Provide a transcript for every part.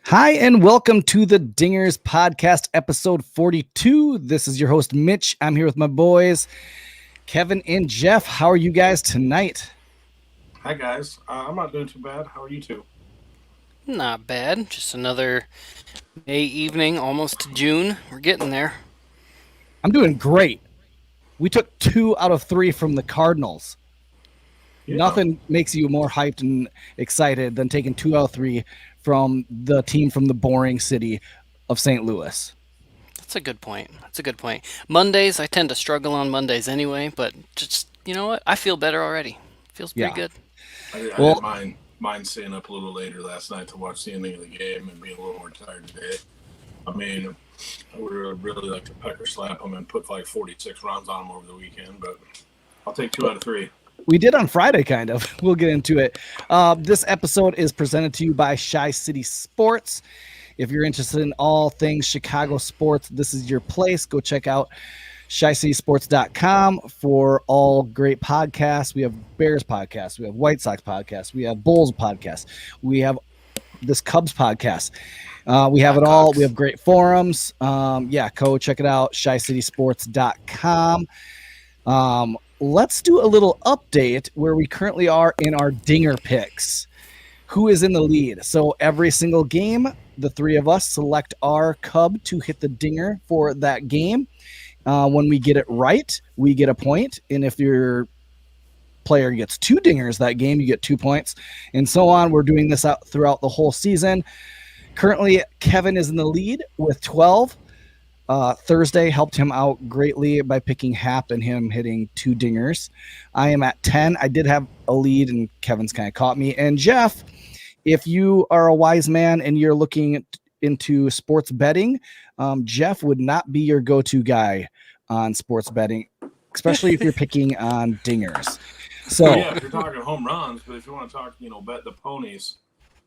Hi, and welcome to the Dingers Podcast, episode 42. This is your host, Mitch. I'm here with my boys, Kevin and Jeff. How are you guys tonight? Hi guys, I'm not doing too bad. How are you two? Not bad. Just another May evening, almost to June. We're getting there. I'm doing great. We took 2 out of 3 from the Cardinals. Yeah, Nothing makes you more hyped and excited than taking 2 out of 3 from the team from the boring city of St. Louis. That's a good point. That's a good point. Mondays, I tend to struggle on Mondays anyway, but just, you know what? I feel better already. Feels pretty Yeah. good. I didn't Well, mind staying up a little later last night to watch the ending of the game and being a little more tired today. I mean, I would really like to pecker slap them and put like 46 runs on them over the weekend, but I'll take 2 out of 3. we did on Friday, kind of. We'll get into it. This episode is presented to you by Shy City Sports. If you're interested in all things Chicago sports, this is your place. Go check out ShyCitySports.com for all great podcasts. We have Bears podcasts, we have White Sox podcasts, we have Bulls podcasts, we have this Cubs podcast. We have it all. Blackhawks. We have great forums. Go check it out, ShyCitySports.com. Let's do a little update where we currently are in our dinger picks. Who is in the lead? So every single game, the three of us select our Cub to hit the dinger for that game. When we get it right, we get a point. And if your player gets 2 dingers that game, you get 2 points, and so on. We're doing this out throughout the whole season. Currently, Kevin is in the lead with 12. Thursday helped him out greatly by picking Hap and him hitting 2 dingers. I am at 10. I did have a lead, and Kevin's kind of caught me. And Jeff, if you are a wise man and you're looking into sports betting, Jeff would not be your go-to guy on sports betting, especially if you're picking on dingers. So, Yeah, if you're talking home runs, but if you want to talk, bet the ponies,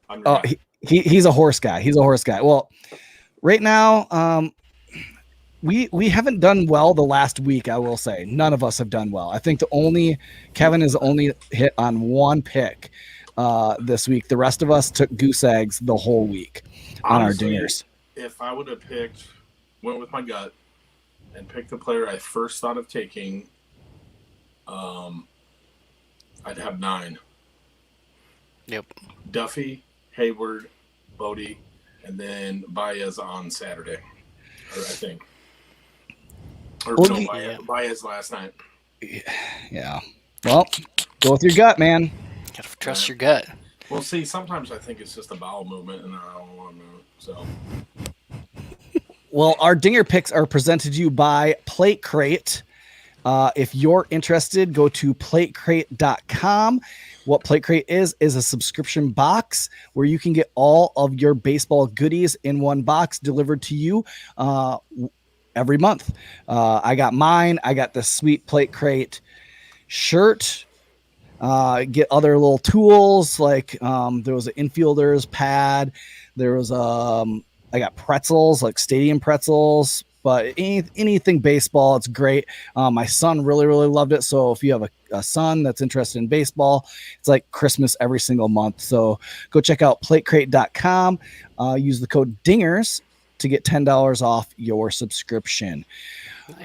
I'm your guy. he's a horse guy. He's a horse guy. Well, right now, we haven't done well the last week. I will say none of us have done well. I think Kevin has only hit on 1 pick this week. The rest of us took goose eggs the whole week on Honestly, our dingers. if I would have went with my gut and picked the player I first thought of taking, I'd have 9. Yep. Duffy, Hayward, Bodie, and then Baez on Saturday, I think. Or Well, no, Baez last night. Yeah. Well, go with your gut, man. Gotta trust your gut. Well, see, sometimes I think it's just a bowel movement, and I don't want to move. So, Well, our dinger picks are presented to you by Plate Crate. If you're interested, go to platecrate.com. What Plate Crate is a subscription box where you can get all of your baseball goodies in one box delivered to you every month. I got mine. I got the sweet Plate Crate shirt. Get other little tools like there was an infielder's pad. There was I got pretzels, like stadium pretzels, but anything baseball, it's great. My son really loved it. So if you have a son that's interested in baseball, it's like Christmas every single month. So go check out platecrate.com. Use the code DINGERS to get $10 off your subscription.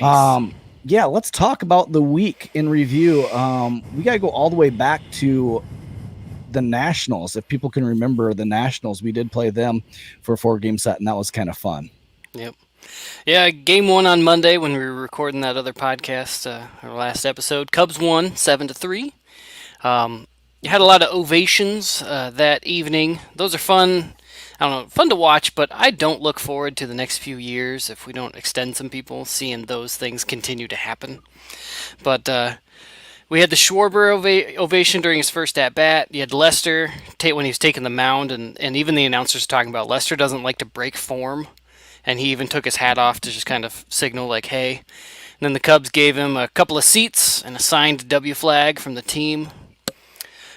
Nice. Let's talk about the week in review. We got to go all the way back to the Nationals. If people can remember the Nationals, we did play them for a 4-game set, and that was kind of fun. Yep. Yeah, game 1 on Monday when we were recording that other podcast, our last episode. Cubs won 7-3. You had a lot of ovations that evening. Those are fun. I don't know, fun to watch, but I don't look forward to the next few years if we don't extend some people, seeing those things continue to happen. But we had the Schwarber ovation during his first at bat. You had Lester when he was taking the mound, and even the announcers talking about Lester doesn't like to break form, and he even took his hat off to just kind of signal like, hey. And then the Cubs gave him a couple of seats and a signed W flag from the team.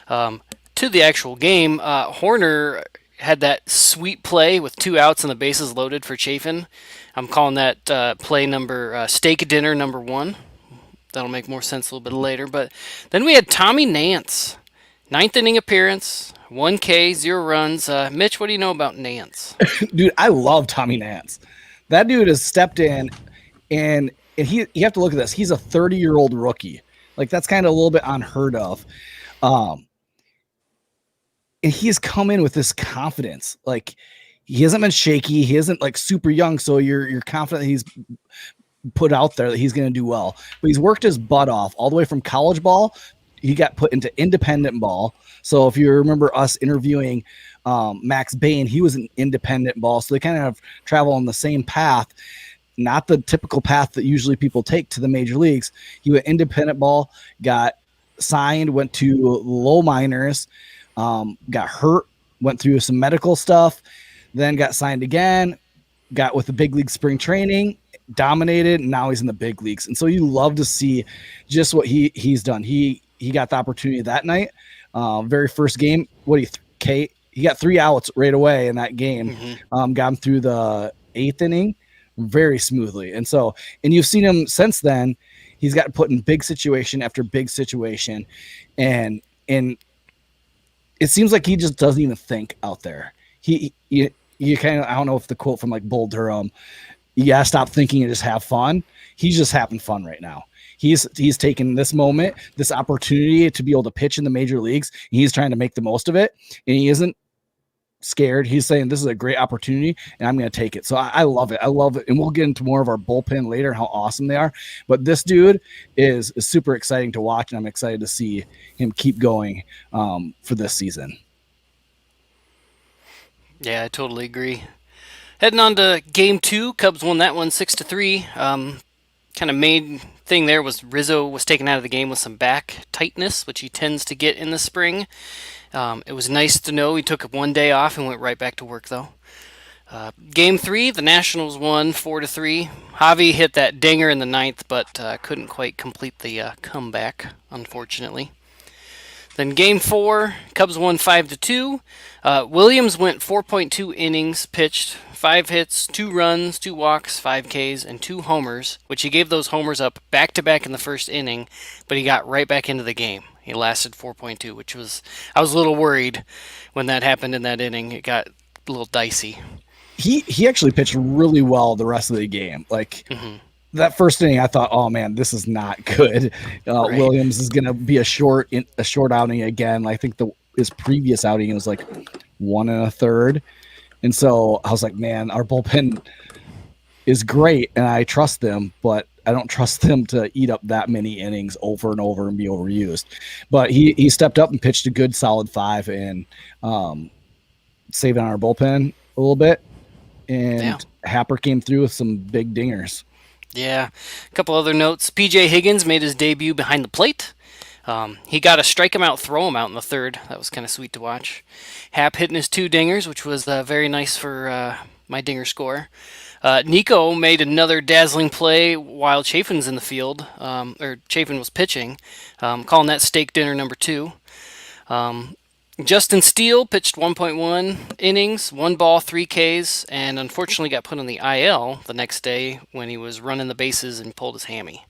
To the actual game, Horner had that sweet play with 2 outs and the bases loaded for Chafin. I'm calling that play number steak dinner number 1. That'll make more sense a little bit later. But then we had Tommy Nance, 9th inning appearance, 1K, 0 runs. Mitch, what do you know about Nance? Dude, I love Tommy Nance. That dude has stepped in, and he you have to look at this. He's a 30-year-old rookie. Like that's kind of a little bit unheard of. Um, and he's come in with this confidence. Like he hasn't been shaky. He isn't like super young, so you're confident that he's put out there that he's going to do well. But he's worked his butt off all the way from college ball. He got put into independent ball. So if you remember us interviewing Max Bain, he was an independent ball. So they kind of travel on the same path, not the typical path that usually people take to the major leagues. He went independent ball, got signed, went to low minors, got hurt, went through some medical stuff, then got signed again, got with the big league spring training, dominated, and now he's in the big leagues. And so you love to see just what he's done. He got the opportunity that night. Very first game, he got 3 outs right away in that game. Mm-hmm. Got him through the 8th inning very smoothly. And you've seen him since then. He's got put in big situation after big situation. And it seems like he just doesn't even think out there. You kind of, I don't know if the quote from like Bull Durham, you gotta stop thinking and just have fun. He's just having fun right now. He's taken this moment, this opportunity to be able to pitch in the major leagues. And he's trying to make the most of it, and he isn't scared. He's saying this is a great opportunity, and I'm going to take it. So I love it. I love it, and we'll get into more of our bullpen later, how awesome they are. But this dude is super exciting to watch, and I'm excited to see him keep going for this season. Yeah, I totally agree. Heading on to game 2, Cubs won that one 6-3. Kind of main thing there was Rizzo was taken out of the game with some back tightness, which he tends to get in the spring. It was nice to know he took 1 day off and went right back to work, though. Game 3, the Nationals won 4-3. Javi hit that dinger in the 9th, but couldn't quite complete the comeback, unfortunately. Then game 4, Cubs won 5-2. Williams went 4.2 innings pitched, 5 hits, 2 runs, 2 walks, 5 Ks, and 2 homers, which he gave those homers up back-to-back in the first inning, but he got right back into the game. He lasted 4.2, which was, I was a little worried when that happened in that inning. It got a little dicey. He actually pitched really well the rest of the game. Like, that first inning, I thought, oh man, this is not good. Right. Williams is going to be a short outing again. I think his previous outing it was like 1 1/3, and so I was like, man, our bullpen is great, and I trust them, but I don't trust them to eat up that many innings over and over and be overused. But he stepped up and pitched a good solid 5 and saving our bullpen a little bit. And Happer came through with some big dingers. Yeah. A couple other notes. P.J. Higgins made his debut behind the plate. He got a strike him out, throw him out in the 3rd. That was kind of sweet to watch. Hap hitting his 2 dingers, which was very nice for my dinger score. Nico made another dazzling play while Chafin's in the field, or Chafin was pitching, calling that steak dinner number 2. Justin Steele pitched 1.1 innings, 1 ball, 3 Ks, and unfortunately got put on the IL the next day when he was running the bases and pulled his hammy.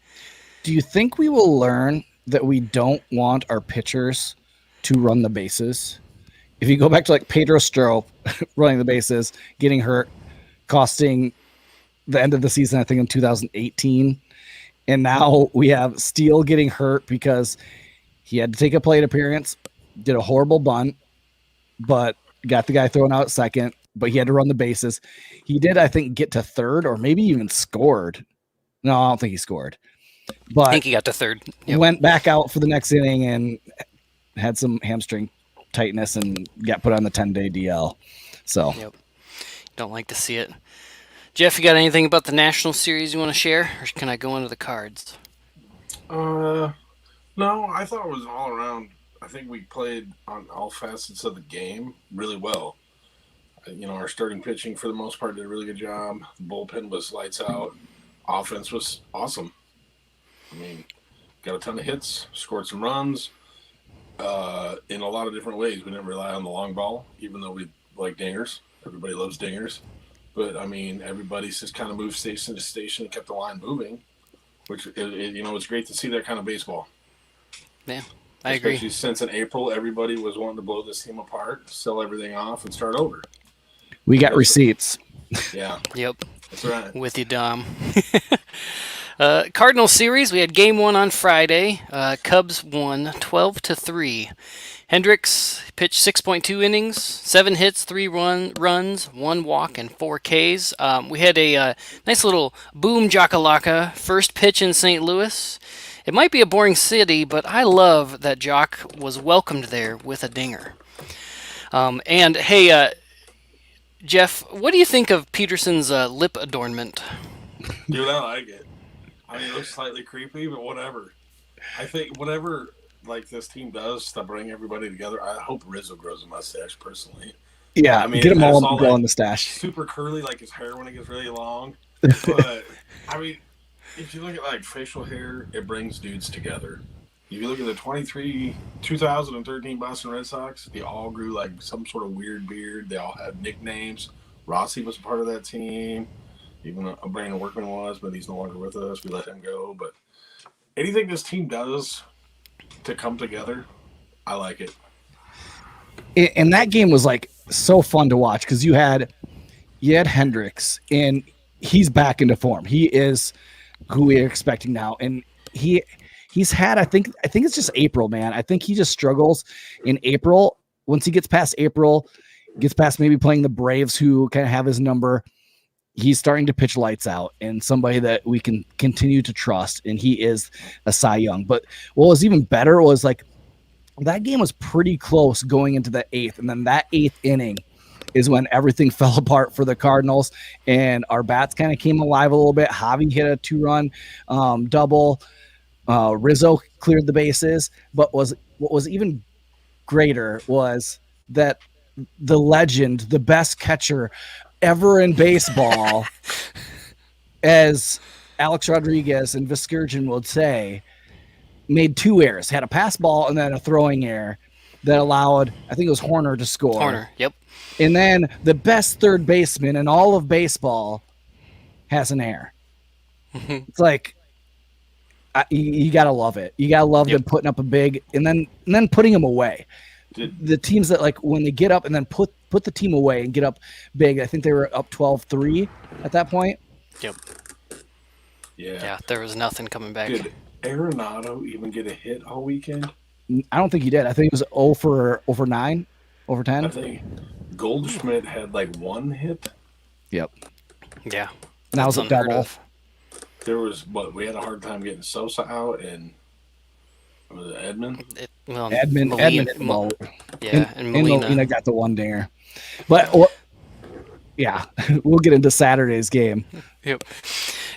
Do you think we will learn that we don't want our pitchers to run the bases? If you go back to like Pedro Strop running the bases, getting hurt, costing the end of the season, I think in 2018, and now we have Steele getting hurt because he had to take a plate appearance, did a horrible bunt, but got the guy thrown out at second, but he had to run the bases. He did, I think, get to 3rd or maybe even scored. No, I don't think he scored. But I think he got to 3rd. He went back out for the next inning and had some hamstring tightness and got put on the 10-day DL. So, don't like to see it. Jeff, you got anything about the National Series you want to share, or can I go into the cards? No, I thought it was all around. I think we played on all facets of the game really well. Our starting pitching for the most part did a really good job. The bullpen was lights out. Offense was awesome. I mean, got a ton of hits, scored some runs in a lot of different ways. We didn't rely on the long ball, even though we like dingers. Everybody loves dingers. But, I mean, everybody's just kind of moved station to station and kept the line moving, which, it's great to see that kind of baseball. Yeah. I agree. Especially since in April, everybody was wanting to blow this team apart, sell everything off, and start over. We got receipts. Yeah. Yep. That's right. With you, Dom. Cardinals series, we had game 1 on Friday. Cubs won 12-3. Hendricks pitched 6.2 innings, 7 hits, 3 runs, 1 walk, and 4 Ks. We had a nice little boom jakalaka first pitch in St. Louis. It might be a boring city, but I love that Jock was welcomed there with a dinger. And hey, Jeff, what do you think of Peterson's lip adornment? Dude, I like it. I mean, it looks slightly creepy, but whatever. I think whatever like this team does to bring everybody together, I hope Rizzo grows a mustache personally. Yeah, I mean, get them all like, growing the stash. Super curly like his hair when it gets really long. But I mean, if you look at like facial hair, it brings dudes together. If you look at the 2013 Boston Red Sox, they all grew like some sort of weird beard. They all had nicknames. Rossi was a part of that team. Even Brandon Workman was, but he's no longer with us. We let him go. But anything this team does to come together, I like it. And that game was like so fun to watch because you had Hendricks, and he's back into form. He is who we're expecting now, and he's had I think it's just April, man. I think he just struggles in April. Once he gets past April, gets past maybe playing the Braves, who kind of have his number. He's starting to pitch lights out, and somebody that we can continue to trust, and he is a Cy Young. But what was even better was like that game was pretty close going into the 8th, and then that 8th inning is when everything fell apart for the Cardinals, and our bats kind of came alive a little bit. Javi hit a 2-run double. Rizzo cleared the bases, but what was even greater was that the legend, the best catcher ever in baseball, as Alex Rodriguez and Viscurgeon would say, made 2 errors, had a pass ball and then a throwing error that allowed, I think it was Horner to score. Horner, yep. And then the best third baseman in all of baseball has an error. It's like, you got to love it. You got to love them putting up a big and then putting them away. The teams that like when they get up and then put the team away and get up big. I think they were up 12-3 at that point. Yep. Yeah, there was nothing coming back. Did Arenado even get a hit all weekend? I don't think he did. I think it was 0 for 9, over 10. I think Goldschmidt had like 1 hit. Yep. Yeah. And that was a double. There was we had a hard time getting Sosa out, and was it Edmund? Edmund. And Molina got the 1 dinger. But yeah, we'll get into Saturday's game. Yep.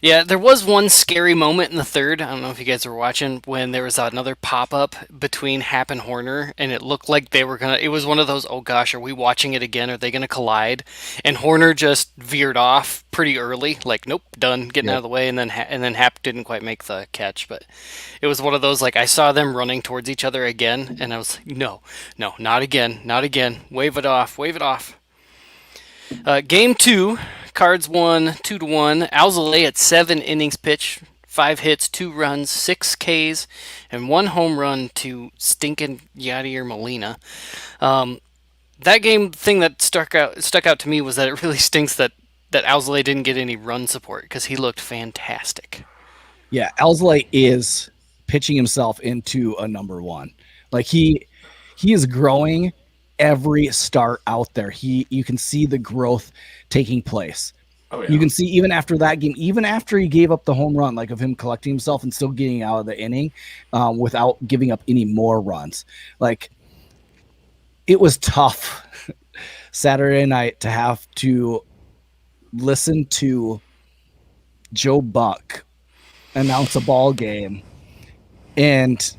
Yeah, there was one scary moment in the 3rd. I don't know if you guys were watching when there was another pop-up between Happ and Horner, and it looked like they were it was one of those, oh gosh, are we watching it again? Are they going to collide? And Horner just veered off pretty early, like, nope, done, getting out of the way, and then Happ didn't quite make the catch. But it was one of those, like, I saw them running towards each other again, and I was like, no, not again, wave it off. Game 2, Cards won 2-1. Alzolay at 7 innings pitched, 5 hits, 2 runs, 6 Ks, and 1 home run to stinking Yadier Molina. That game thing that stuck out to me was that it really stinks that Alzolay didn't get any run support because he looked fantastic. Yeah, Alzolay is pitching himself into a number 1. Like he is growing every start out there. You can see the growth taking place. Oh, yeah. You can see even after that game, even after he gave up the home run, like of him collecting himself and still getting out of the inning without giving up any more runs. Like it was tough Saturday night to have to listen to Joe Buck announce a ball game, and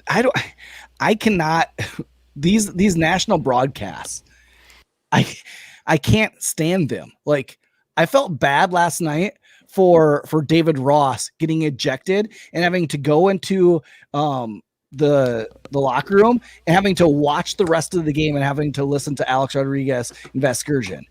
I cannot. These national broadcasts, I can't stand them. Like I felt bad last night for David Ross getting ejected and having to go into the locker room and having to watch the rest of the game and having to listen to Alex Rodriguez and Vescurgeon.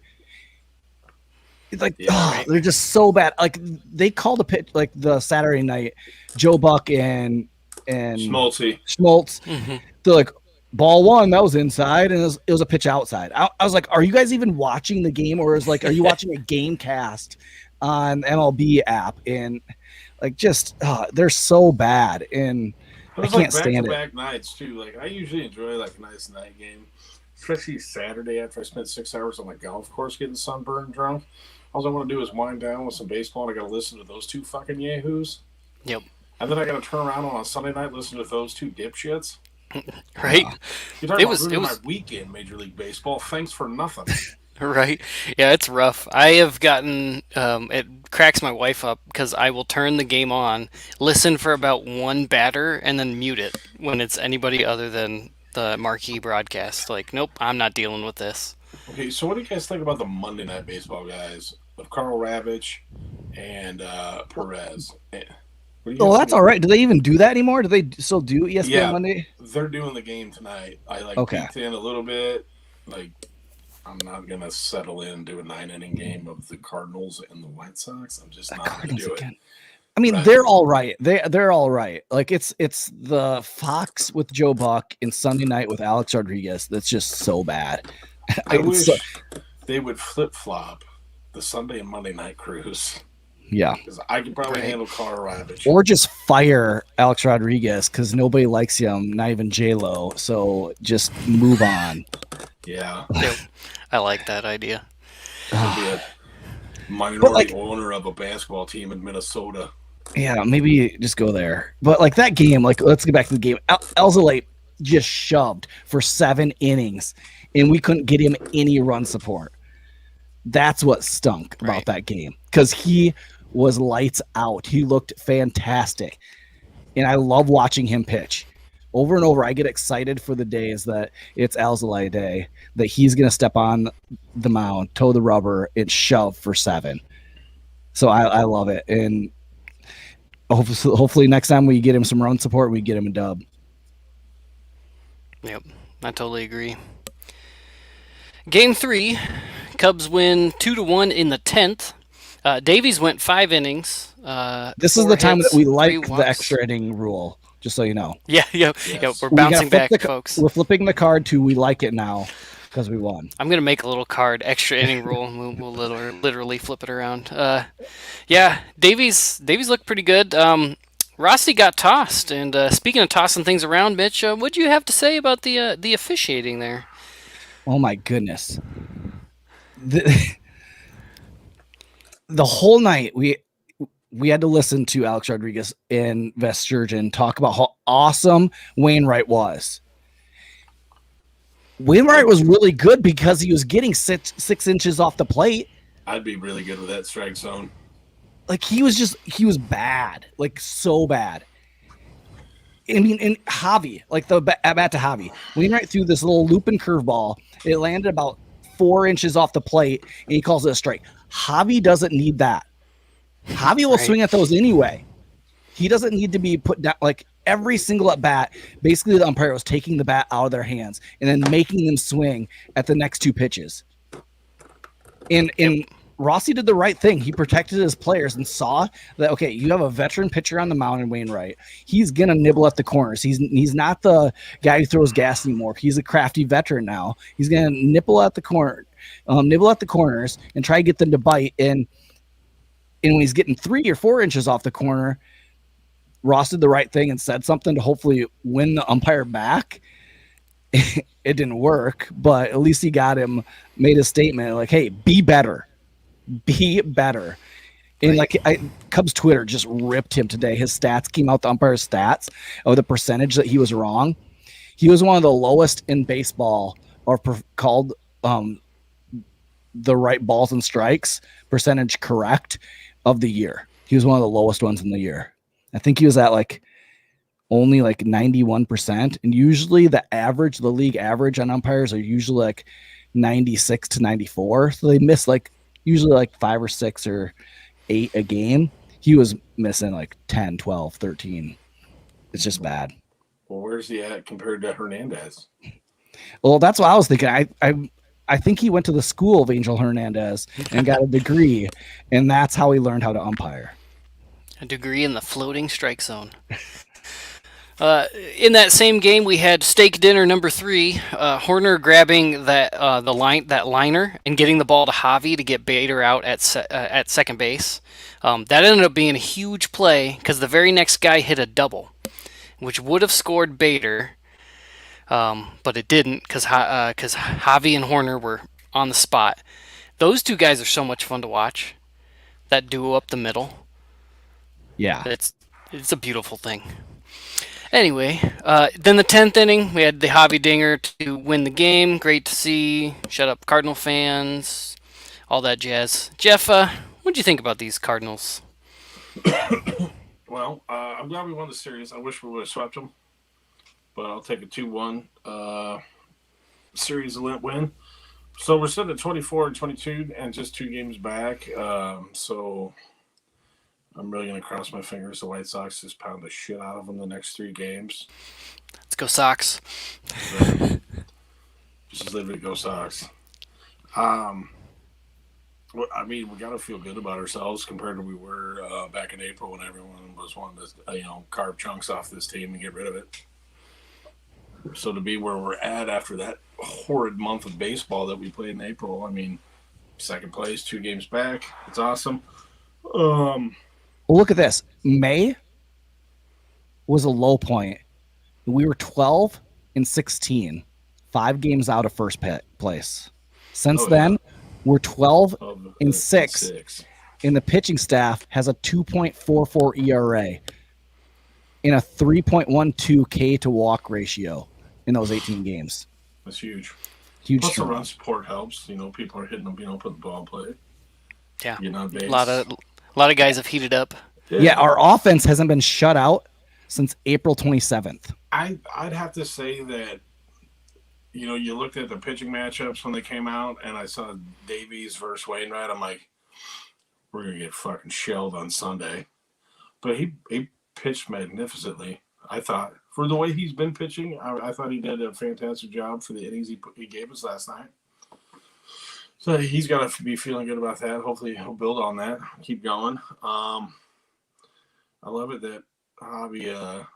It's like they're just so bad. Like they called a pitch like the Saturday night, Joe Buck and and Schmaltzy. Schmaltz. Mm-hmm. They're like, ball one, that was inside, and it was a pitch outside. I was like, are you guys even watching the game, or are you watching a game cast on MLB app? And like, just they're so bad, and It was I can't like stand back-to-back nights too. Like I usually enjoy like a nice night game, especially Saturday after I spent 6 hours on the golf course getting sunburned drunk. All I want to do is wind down with some baseball, and I got to listen to those two fucking yahoos. Yep. And then I got to turn around on a Sunday night, listen to those two dipshits. Right. You're talking about ruining my weekend, Major League Baseball. Thanks for nothing. Right. Yeah, it's rough. I have gotten it cracks my wife up because I will turn the game on, listen for about one batter, and then mute it when it's anybody other than the marquee broadcast. Like, nope, I'm not dealing with this. Okay, so what do you guys think about the Monday Night Baseball guys of Carl Ravitch and Perez? Oh, that's all right. Do they even do that anymore? Do they still do ESPN Monday? They're doing the game tonight. I peeked in a little bit. Like, I'm not gonna settle in do a 9-inning game of the Cardinals and the White Sox. I'm just not gonna do it. I mean, they're all right. They're all right. Like it's the Fox with Joe Buck and Sunday Night with Alex Rodriguez. That's just so bad. I wish they would flip flop the Sunday and Monday night crews. Yeah, because I could probably handle Carl Ravitch. Or just fire Alex Rodriguez because nobody likes him, not even J-Lo. So just move on. Yeah, I like that idea. Be a minority owner of a basketball team in Minnesota. Yeah, maybe just go there. But like that game, like let's get back to the game. Alzolay just shoved for 7 innings, and we couldn't get him any run support. That's what stunk about that game because he was lights out. He looked fantastic, and I love watching him pitch. Over and over, I get excited for the days that it's Alzolay day, that he's going to step on the mound, toe the rubber, and shove for 7. So I love it, and hopefully next time we get him some run support, we get him a dub. Yep, I totally agree. Game 3, Cubs win 2-1 in the 10th. Davies went 5 innings. This is the time that we like the extra inning rule, just so you know. Yeah, we're bouncing back, folks. We're flipping the card to we like it now because we won. I'm going to make a little card, extra inning rule, and we'll literally flip it around. Yeah, Davies looked pretty good. Rossi got tossed, and speaking of tossing things around, Mitch, what do you have to say about the officiating there? Oh my goodness. The whole night we had to listen to Alex Rodriguez and Vesturgeon talk about how awesome Wainwright was. Wainwright was really good because he was getting 6 inches off the plate. I'd be really good with that strike zone. Like he was bad, like so bad. I mean, and Javi, like the bat to Javi, Wainwright threw this little looping curveball. It landed about 4 inches off the plate, and he calls it a strike. Javi doesn't need that. Javi will swing at those anyway. He doesn't need to be put down. Like every single at bat, basically the umpire was taking the bat out of their hands and then making them swing at the next 2 pitches. And Rossi did the right thing. He protected his players and saw that, okay, you have a veteran pitcher on the mound in Wainwright. He's going to nibble at the corners. He's not the guy who throws gas anymore. He's a crafty veteran now. He's going to nibble at the corners and try to get them to bite. And when he's getting 3 or 4 inches off the corner, Ross did the right thing and said something to hopefully win the umpire back. It didn't work, but at least he got him, made a statement like, hey, be better. Be better. And Cubs Twitter just ripped him today. His stats came out, the umpire's stats of the percentage that he was wrong. He was one of the lowest in baseball, or called the right balls and strikes percentage correct of the year. He was one of the lowest ones in the year. I think he was at only 91%. And usually the league average on umpires are usually 96 to 94. So they miss usually 5 or 6 or 8 a game. He was missing 10, 12, 13. It's just bad. Well, where's he at compared to Hernandez? Well, that's what I was thinking. I think he went to the school of Angel Hernandez and got a degree, and that's how he learned how to umpire. A degree in the floating strike zone. In that same game, we had steak dinner number 3. Horner grabbing that liner and getting the ball to Javi to get Bader out at second base. That ended up being a huge play because the very next guy hit a double, which would have scored Bader, but it didn't because Javi and Horner were on the spot. Those two guys are so much fun to watch. That duo up the middle. Yeah. It's a beautiful thing. Anyway, then the 10th inning, we had the Javi dinger to win the game. Great to see. Shut up, Cardinal fans. All that jazz. Jeff, what do you think about these Cardinals? Well, I'm glad we won the series. I wish we would have swept them, but I'll take a 2-1 series win. So we're sitting at 24-22 and just 2 games back. So I'm really going to cross my fingers the White Sox just pound the shit out of them the next 3 games. Let's go Sox. Just literally go Sox. I mean, we got to feel good about ourselves compared to we were back in April when everyone was wanting to, carve chunks off this team and get rid of it. So to be where we're at after that horrid month of baseball that we played in April, I mean, second place, 2 games back. It's awesome. Well, look at this. May was a low point. We were 12-16, 5 games out of first place. Since then, we're 12-6, and the pitching staff has a 2.44 ERA and a 3.12 K to walk ratio in those 18 games. That's huge. Huge. Plus, the run support helps. People are hitting them, putting the ball in play. Yeah. On base. A lot of guys have heated up. Yeah, our offense hasn't been shut out since April 27th. I'd have to say that, you looked at the pitching matchups when they came out, and I saw Davies versus Wainwright. I'm like, we're going to get fucking shelled on Sunday. But he pitched magnificently, I thought. For the way he's been pitching, I thought he did a fantastic job for the innings he gave us last night. So he's got to be feeling good about that. Hopefully he'll build on that, keep going. I love it that Javi,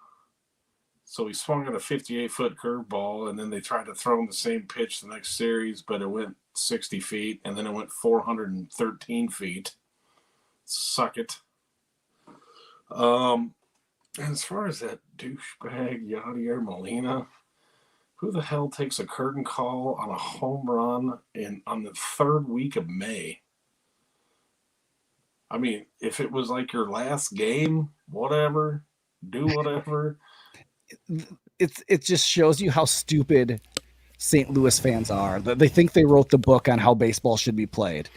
so he swung at a 58-foot curveball, and then they tried to throw him the same pitch the next series, but it went 60 feet, and then it went 413 feet. Suck it. And as far as that douchebag Yadier Molina, who the hell takes a curtain call on a home run on the 3rd week of May? I mean, if it was like your last game, whatever, do whatever. It just shows you how stupid St. Louis fans are. They think they wrote the book on how baseball should be played.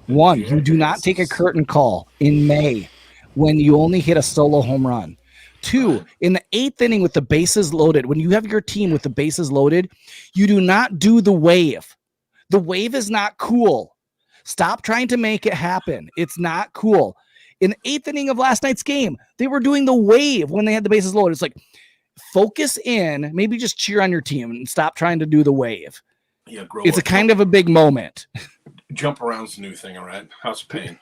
One, you do not take a curtain call in May when you only hit a solo home run. 2, in the 8th inning with the bases loaded, when you have your team with the bases loaded, you do not do the wave. The wave is not cool. Stop trying to make it happen. It's not cool. In the 8th inning of last night's game, they were doing the wave when they had the bases loaded. It's like, focus in, maybe just cheer on your team and stop trying to do the wave. Yeah, it's a kind of a big moment. Jump around's the new thing, all right? House of Pain.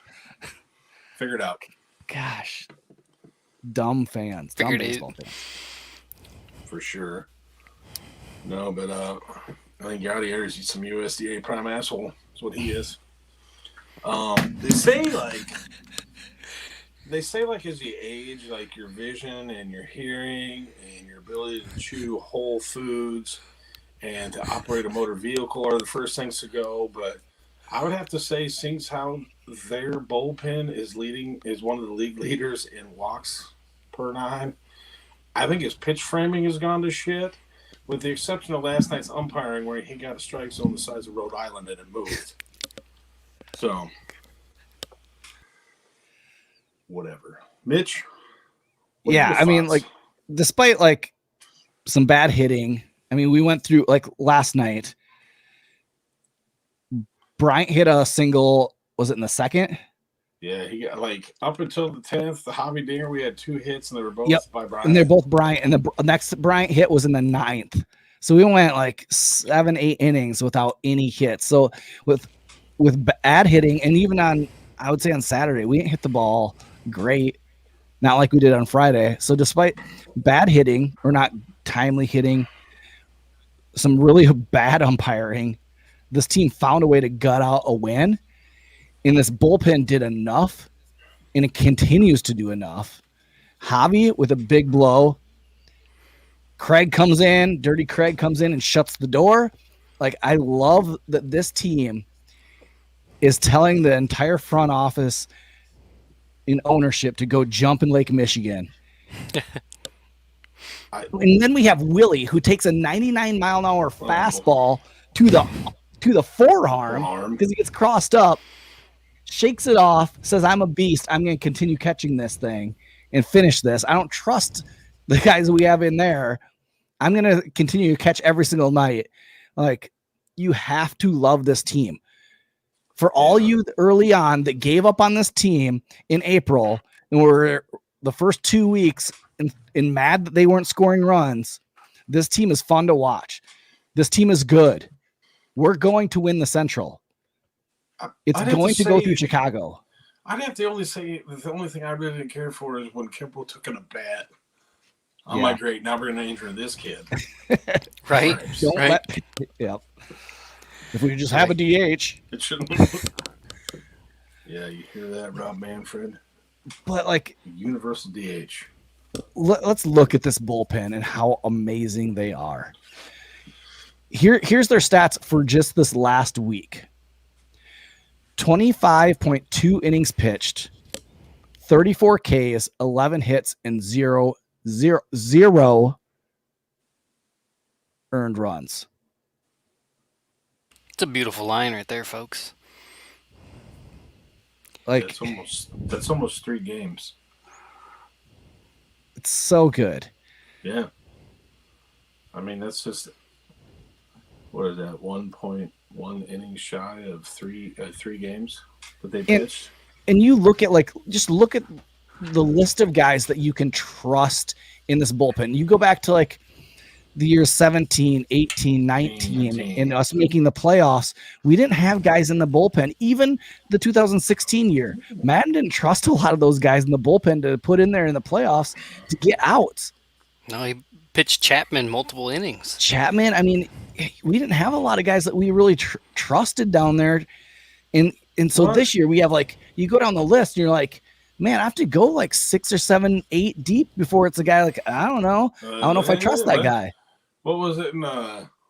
Figure it out. Gosh. Dumb fans. Dumb baseball fans. For sure. No, but I think Yadier is some USDA prime asshole. That's what he is. They say as you age, like your vision and your hearing and your ability to chew whole foods and to operate a motor vehicle are the first things to go. But I would have to say, seeing how their bullpen is one of the league leaders in walks per 9, I think his pitch framing has gone to shit, with the exception of last night's umpiring where he got a strike zone the size of Rhode Island and it moved. So, whatever. Mitch? Yeah, I mean, despite some bad hitting, I mean, we went through last night. Bryant hit a single. Was it in the 2nd? Yeah, he got up until the 10th, the Javi dinger, we had 2 hits and they were both by Bryant. And they're both Bryant. And the next Bryant hit was in the 9th. So we went 7-8 innings without any hits. So with bad hitting, and even I would say on Saturday, we didn't hit the ball great. not like we did on Friday. So despite bad hitting or not timely hitting, some really bad umpiring, this team found a way to gut out a win. And this bullpen did enough, and it continues to do enough. Javi with a big blow. Craig comes in, Dirty Craig comes in and shuts the door. Like, I love that this team is telling the entire front office in ownership to go jump in Lake Michigan. And then we have Willie, who takes a 99-mile-an-hour fastball to the forearm because he gets crossed up, shakes it off, says, I'm a beast. I'm going to continue catching this thing and finish this. I don't trust the guys we have in there. I'm going to continue to catch every single night. Like, you have to love this team. For all you early on that gave up on this team in April and were the first 2 weeks and mad that they weren't scoring runs, this team is fun to watch. This team is good. We're going to win the Central. It's going to go through Chicago. I'd have to only say the only thing I really didn't care for is when Kimbrel took in a bat. I'm like, great, now we're going to injure this kid. Right? Yep. If we could just have a DH. It shouldn't. Yeah, you hear that, Rob Manfred? But, like, universal DH. Let's look at this bullpen and how amazing they are. Here's their stats for just this last week. 25.2 innings pitched, 34 Ks, 11 hits, and zero earned runs. It's a beautiful line right there, folks. Like, that's almost 3 games. It's so good. Yeah. I mean, that's just, what is that, 1.1 innings shy of 3 games that they pitched. And you look at, like, just look at the list of guys that you can trust in this bullpen. You go back to, like, the years 17, 18, 19, and us making the playoffs. We didn't have guys in the bullpen. Even the 2016 year, Madden didn't trust a lot of those guys in the bullpen to put in there in the playoffs to get outs. No, he pitched Chapman multiple innings. Chapman, I mean, we didn't have a lot of guys that we really trusted down there. And so this year we have, like, you go down the list and you're like, man, I have to go like 6 or 7, 8 deep before it's a guy like, I don't know. I don't know if I trust that guy. What was it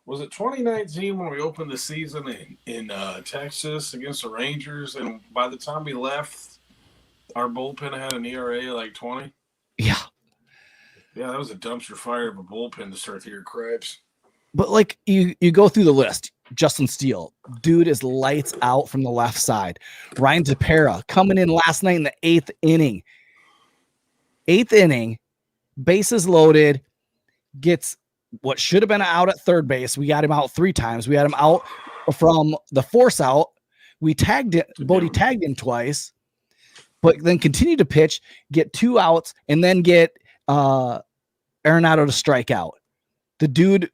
was it 2019 when we opened the season in Texas against the Rangers, and by the time we left, our bullpen had an ERA like 20? Yeah. Yeah, that was a dumpster fire of a bullpen to start the year, crabs. But, like, you go through the list. Justin Steele, dude is lights out from the left side. Ryan Tepera coming in last night in the 8th inning. 8th inning, bases loaded, gets what should have been out at third base. We got him out 3 times. We had him out from the force out. We tagged it. Bodie tagged him twice, but then continued to pitch, get 2 outs, and then get Arenado to strike out. The dude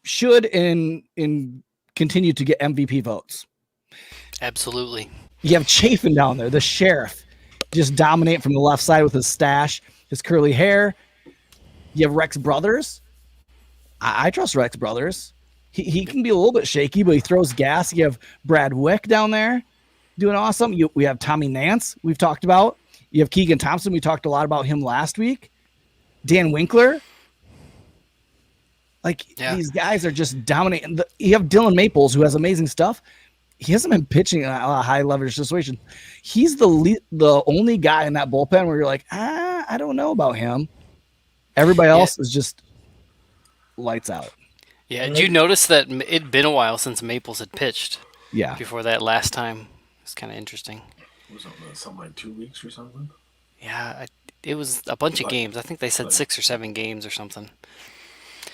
should and continue to get MVP votes. Absolutely. You have Chafin down there, the sheriff, just dominate from the left side with his stash, his curly hair. You have Rex Brothers. I trust Rex Brothers. He can be a little bit shaky, but he throws gas. You have Brad Wick down there doing awesome. We have Tommy Nance we've talked about. You have Keegan Thompson. We talked a lot about him last week. Dan Winkler. These guys are just dominating. You have Dylan Maples, who has amazing stuff. He hasn't been pitching in a high leverage situation. He's the only guy in that bullpen where you're like, I don't know about him. Everybody else is just lights out. Yeah, did you notice that it'd been a while since Maples had pitched? Yeah. Before that last time. It's kind of interesting. Was it something like 2 weeks or something? Yeah, it was a bunch of games. I think they said 6 or 7 games or something.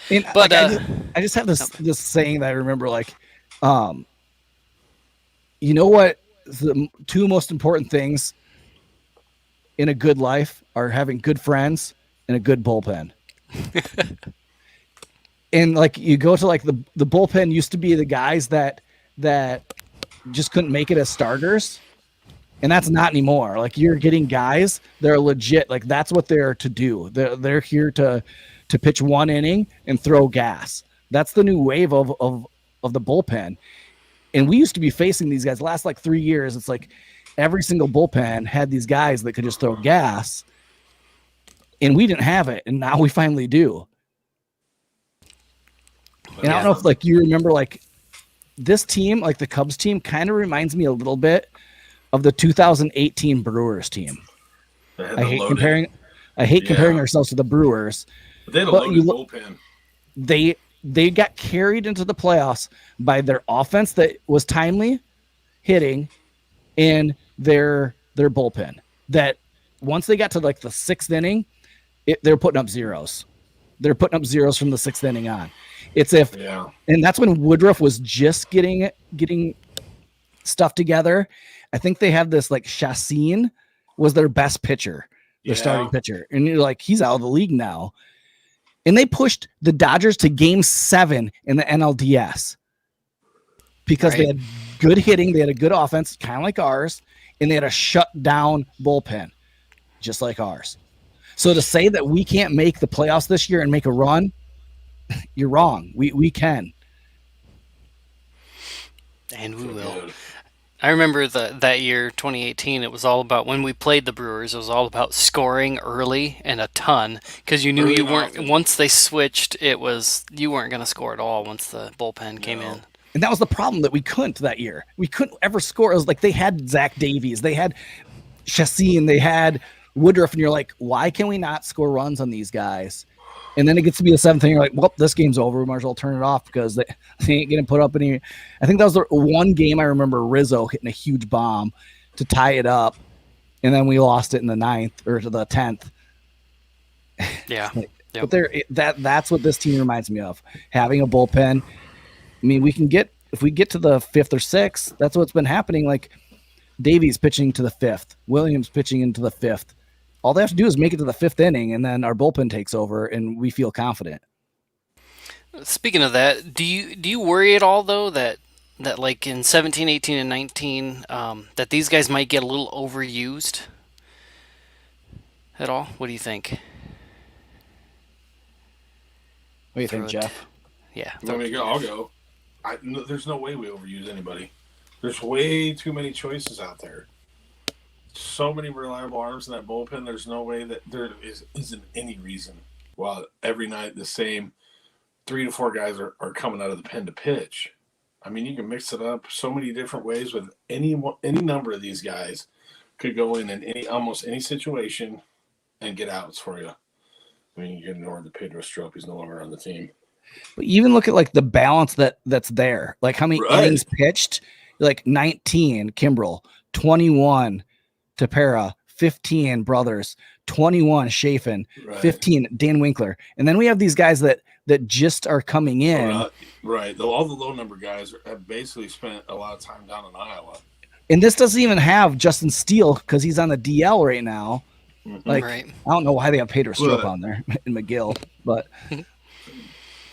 And, but I just have this saying that I remember, like, you know what? The 2 most important things in a good life are having good friends and a good bullpen. And, like, you go to, like, the bullpen used to be the guys that just couldn't make it as starters. And that's not anymore. Like, you're getting guys that are legit. Like, that's what they're to do. They're here to pitch 1 inning and throw gas. That's the new wave of the bullpen. And we used to be facing these guys last like 3 years. It's like every single bullpen had these guys that could just throw gas, and we didn't have it. And now we finally do. And I don't know if like you remember, like, this team, like the Cubs team, kind of reminds me a little bit of the 2018 Brewers team. I hate comparing ourselves to the Brewers. But they had a loaded bullpen. They got carried into the playoffs by their offense that was timely hitting, and their bullpen. That once they got to like the 6th inning, they're putting up zeros. They're putting up zeros from the 6th inning on. And that's when Woodruff was just getting stuff together. I think they had this like Chassin was their best pitcher, their starting pitcher. And you're like, he's out of the league now. And they pushed the Dodgers to Game 7 in the NLDS because they had good hitting. They had a good offense, kind of like ours, and they had a shut down bullpen, just like ours. So to say that we can't make the playoffs this year and make a run, you're wrong. We can. And we will. I remember that year, 2018, it was all about, when we played the Brewers, it was all about scoring early and a ton, because you knew you weren't, once they switched, you weren't going to score at all once the bullpen came in. And that was the problem, that we couldn't that year. We couldn't ever score. It was like they had Zach Davies, they had Chassin, they had Woodruff, and you're like, why can we not score runs on these guys? And then it gets to be the 7th inning, you're like, well, this game's over. We might as well turn it off because they ain't going to put up any. I think that was the one game I remember Rizzo hitting a huge bomb to tie it up, and then we lost it in the 9th or to the 10th. Yeah. But that's what this team reminds me of, having a bullpen. I mean, if we get to the 5th or 6th, that's what's been happening. Like Davies pitching to the 5th, Williams pitching into the 5th. All they have to do is make it to the 5th inning, and then our bullpen takes over, and we feel confident. Speaking of that, do you worry at all, though, that like in 17, 18, and 19, that these guys might get a little overused at all? What do you think? What do you think, Jeff? Yeah. I'll go. There's no way we overuse anybody. There's way too many choices out there. So many reliable arms in that bullpen. There's no way that there isn't any reason why every night the same 3 to 4 guys are coming out of the pen to pitch. I mean, you can mix it up so many different ways with any number of these guys could go in almost any situation and get outs for you. I mean, you can ignore the Pedro Strop. He's no longer on the team. But even look at like the balance that's there. Like how many innings pitched? Like 19 Kimbrel, 21 Tepera, 15 Brothers, 21 Chafin, 15 Dan Winkler. And then we have these guys that just are coming in. Right. All the low number guys have basically spent a lot of time down in Iowa. And this doesn't even have Justin Steele because he's on the DL right now. Mm-hmm. Like, I don't know why they have Pedro Strop on there in McGill, but I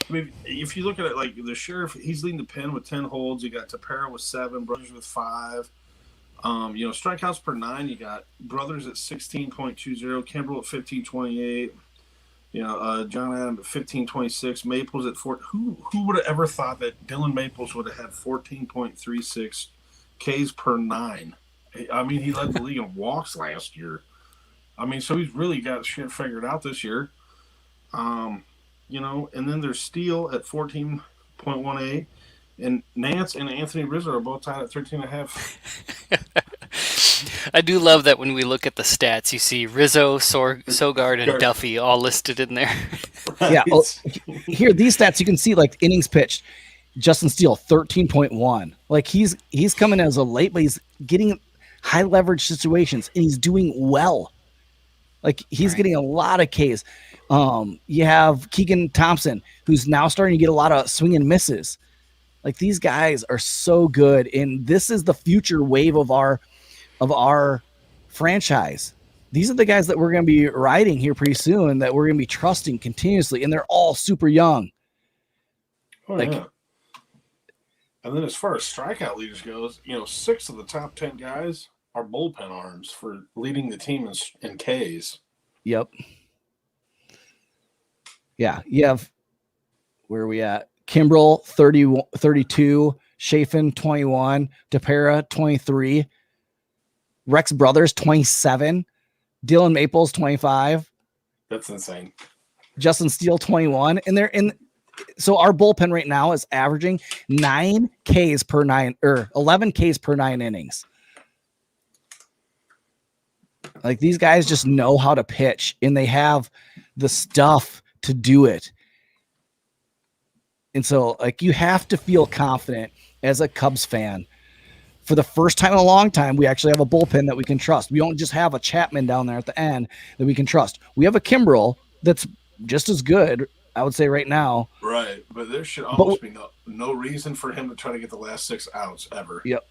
mean, if you look at it, like the Sheriff, he's leading the pen with 10 holds. You got Tepera with 7, Brothers with 5. Strikeouts per 9. You got Brothers at 16.20, Kimbrel at 15.28. John Adam at 15.26, Maples at 4. Who would have ever thought that Dylan Maples would have had 14.36 Ks per 9? I mean, he led the league in walks last year. I mean, so he's really got shit figured out this year. And then there's Steele at 14.18, and Nance and Anthony Rizzo are both tied at 13.5. I do love that when we look at the stats, you see Rizzo, Sogard, and Duffy all listed in there. Yeah. Well, here, these stats, you can see like innings pitched. Justin Steele, 13.1. Like he's coming as a late, but he's getting high leverage situations, and he's doing well. Like he's getting a lot of Ks. You have Keegan Thompson, who's now starting to get a lot of swing and misses. Like these guys are so good, and this is the future wave of our franchise. These are the guys that we're going to be riding here pretty soon, that we're going to be trusting continuously, and they're all super young. Yeah. And then as far as strikeout leaders goes, 6 of the top 10 guys our bullpen arms for leading the team in Ks. Yep. Yeah, you have, where are we at? Kimbrel, 32, Chafin, 21, DePera, 23, Rex Brothers, 27, Dylan Maples, 25. That's insane. Justin Steele, 21. And they're in. So our bullpen right now is averaging 9 Ks per 9 or 11 Ks per 9 innings. Like, these guys just know how to pitch, and they have the stuff to do it. And so, like, you have to feel confident as a Cubs fan. For the first time in a long time, we actually have a bullpen that we can trust. We don't just have a Chapman down there at the end that we can trust. We have a Kimbrel that's just as good, I would say, right now. Right, but there should almost be no reason for him to try to get the last 6 outs ever. Yep.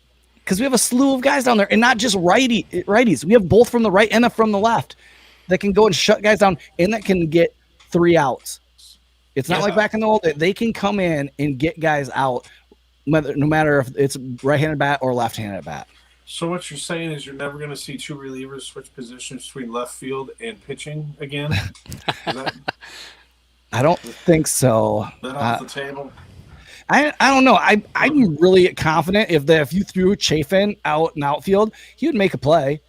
Because we have a slew of guys down there, and not just righties. We have both from the right and from the left that can go and shut guys down, and that can get 3 outs. It's not like back in the old days. They can come in and get guys out, no matter if it's right-handed bat or left-handed bat. So what you're saying is you're never going to see 2 relievers switch positions between left field and pitching again? I don't think so. That off the table? I don't know. I'm really confident if you threw Chafin out in outfield, he would make a play.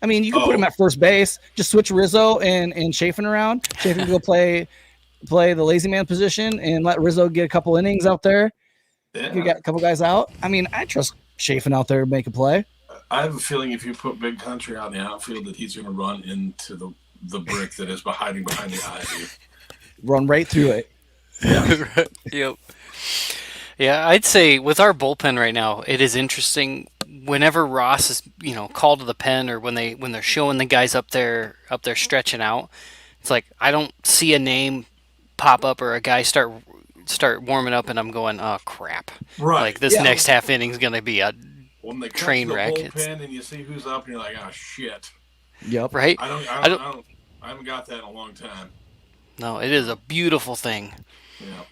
I mean, you could put him at first base, just switch Rizzo and Chafin around. Chafin can go play the lazy man position and let Rizzo get a couple innings out there. Yeah. You got a couple guys out. I mean, I trust Chafin out there to make a play. I have a feeling if you put Big Country out in the outfield that he's going to run into the brick that is hiding behind the ivy. Run right through it. Yeah. Yep. Yeah, I'd say with our bullpen right now, it is interesting. Whenever Ross is, called to the pen, or when they're showing the guys up there stretching out, it's like I don't see a name pop up or a guy start warming up, and I'm going, oh crap! Right. Like this next half inning is going to be a when they train wreck. Bullpen and you see who's up, and you're like, oh shit. Yep. Right. I haven't got that in a long time. No, it is a beautiful thing. Yeah.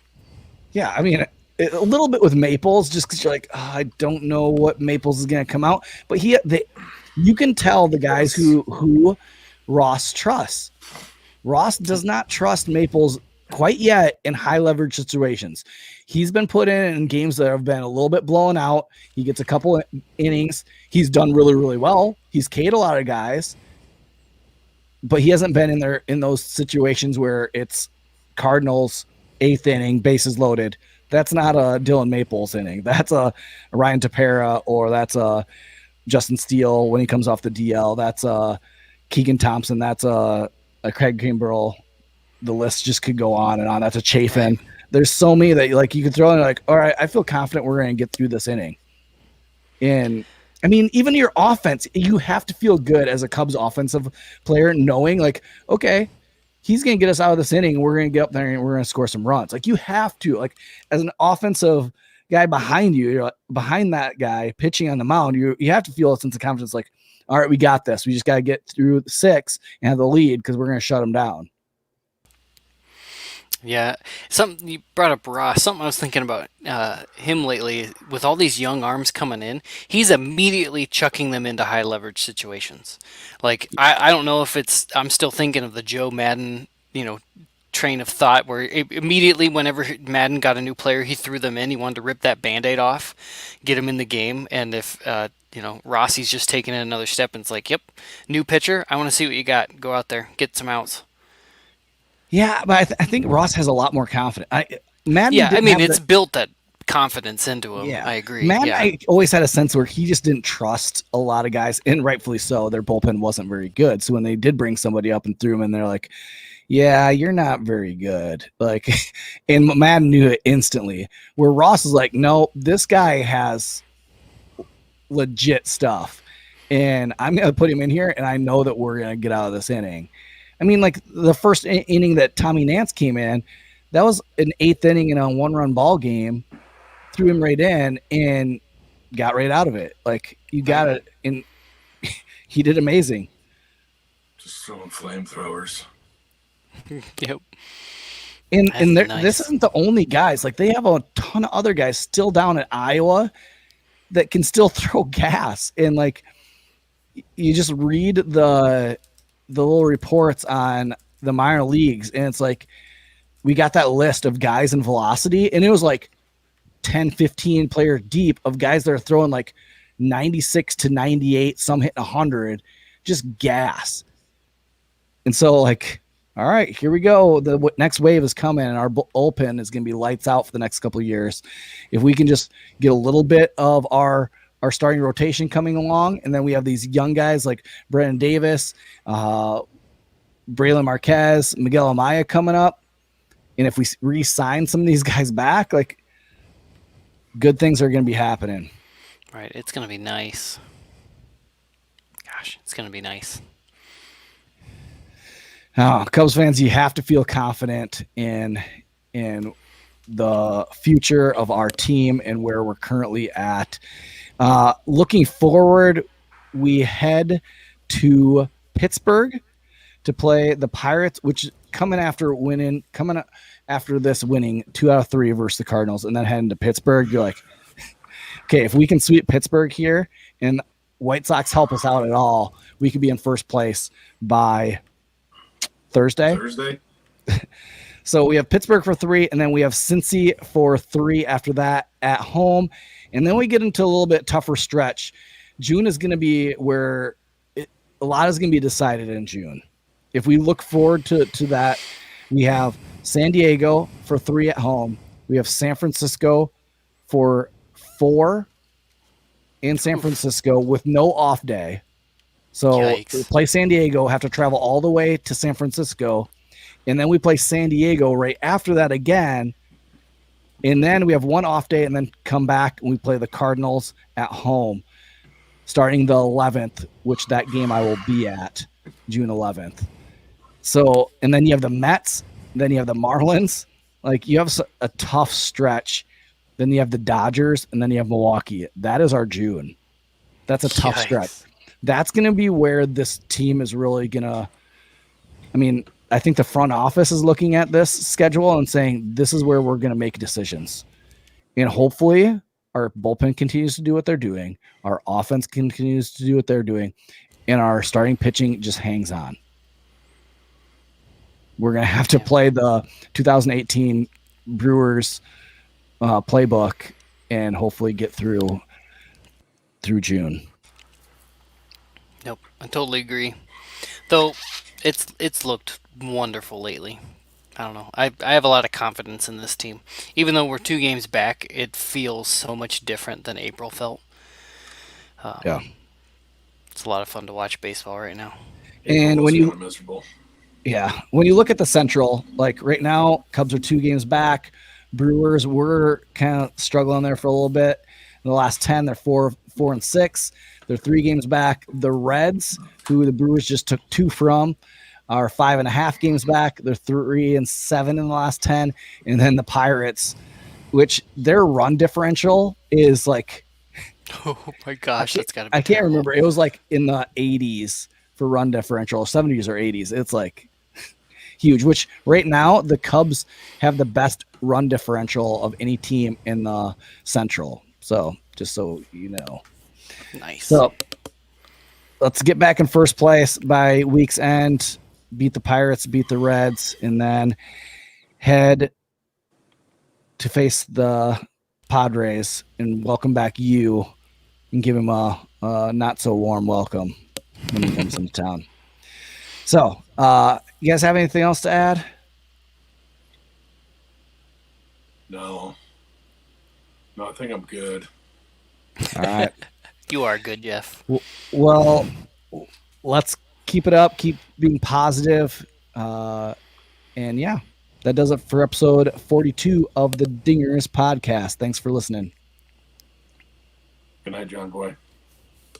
Yeah, I mean, a little bit with Maples, just because you're like, I don't know what Maples is going to come out. But you can tell the guys who Ross trusts. Ross does not trust Maples quite yet in high leverage situations. He's been put in games that have been a little bit blown out. He gets a couple innings. He's done really, really well. He's K'd a lot of guys. But he hasn't been in those situations where it's Cardinals 8th inning, bases loaded. That's not a Dylan Maples inning. That's a Ryan Tepera, or that's a Justin Steele when he comes off the DL. That's a Keegan Thompson. That's a Craig Kimbrel. The list just could go on and on. That's a Chafin. There's so many that you could throw in, like, all right, I feel confident we're going to get through this inning. And I mean, even your offense, you have to feel good as a Cubs offensive player, knowing like, okay, he's going to get us out of this inning. We're going to get up there and we're going to score some runs. Like, you have to, like, as an offensive guy behind you, behind that guy pitching on the mound, you have to feel a sense of confidence. Like, all right, we got this. We just got to get through the 6 and have the lead because we're going to shut them down. Yeah, something you brought up, Ross. Something I was thinking about him lately. With all these young arms coming in, he's immediately chucking them into high leverage situations. Like, I don't know if I'm still thinking of the Joe Madden, train of thought, where immediately whenever Madden got a new player, he threw them in. He wanted to rip that Band-Aid off, get him in the game, and if Rossi's just taking it another step, and it's like, yep, new pitcher. I want to see what you got. Go out there, get some outs. Yeah, but I think Ross has a lot more confidence. It's built that confidence into him. Yeah. I agree. Madden, I always had a sense where he just didn't trust a lot of guys, and rightfully so. Their bullpen wasn't very good. So when they did bring somebody up and threw him in, they're like, yeah, you're not very good. Like, and Madden knew it instantly. Where Ross is like, no, this guy has legit stuff, and I'm going to put him in here, and I know that we're going to get out of this inning. I mean, like, the first inning that Tommy Nance came in, that was an 8th inning in a 1-run ball game. Threw him right in and got right out of it. Like, you got it, and he did amazing. Just throwing flamethrowers. Yep. And nice. This isn't the only guys. Like, they have a ton of other guys still down at Iowa that can still throw gas. And, like, you just read the little reports on the minor leagues, and it's like we got that list of guys in velocity, and it was like 10, 15 player deep of guys that are throwing like 96 to 98, some hitting 100, just gas. And so, like, all right, here we go. The next wave is coming, and our bullpen is going to be lights out for the next couple of years. If we can just get a little bit of our starting rotation coming along, and then we have these young guys like Brandon Davis, Braylon Marquez, Miguel Amaya coming up, and if we re-sign some of these guys back, like, good things are going to be happening. Right, it's going to be nice. Gosh, it's going to be nice. Cubs fans, you have to feel confident in the future of our team and where we're currently at. Looking forward, we head to Pittsburgh to play the Pirates, which coming after this winning 2 out of 3 versus the Cardinals, and then heading to Pittsburgh. You're like, okay, if we can sweep Pittsburgh here and White Sox help us out at all, we could be in first place by Thursday. So we have Pittsburgh for 3, and then we have Cincy for 3 after that at home. And then we get into a little bit tougher stretch. June is going to be where a lot is going to be decided in June. If we look forward to that, we have San Diego for 3 at home. We have San Francisco for 4 in San Francisco with no off day. So we play San Diego, have to travel all the way to San Francisco, and then we play San Diego right after that again. And then we have 1 off day and then come back and we play the Cardinals at home starting the 11th, which that game I will be at June 11th. So, and then you have the Mets, then you have the Marlins. Like, you have a tough stretch. Then you have the Dodgers, and then you have Milwaukee. That is our June. That's a tough stretch. That's going to be where this team is really going to, I think the front office is looking at this schedule and saying, this is where we're going to make decisions. And hopefully our bullpen continues to do what they're doing. Our offense continues to do what they're doing. And our starting pitching just hangs on. We're going to have to play the 2018 Brewers playbook and hopefully get through June. Nope, I totally agree. Though it's looked wonderful lately. I don't know. I have a lot of confidence in this team. Even though we're 2 games back, it feels so much different than April felt. Yeah. It's a lot of fun to watch baseball right now. And when you miserable. Yeah, when you look at the Central, like right now, Cubs are 2 games back. Brewers were kind of struggling there for a little bit. In the last 10, they're 4-6. They're 3 games back. The Reds, who the Brewers just took 2 from, are 5.5 games back. They're 3-7 in the last 10. And then the Pirates, which their run differential is like, oh my gosh, that's gotta be I can't remember. It was like in the 80s for run differential, 70s or 80s. It's like huge, which right now the Cubs have the best run differential of any team in the Central. So just so you know. Nice. So let's get back in first place by week's end, beat the Pirates, beat the Reds, and then head to face the Padres and welcome back you and give him a not so warm welcome when he comes into town. So, you guys have anything else to add? No, I think I'm good. All right. You are good, Jeff. Well, let's keep it up. Keep being positive. And yeah, that does it for episode 42 of the Dingers podcast. Thanks for listening. Good night, John Boy.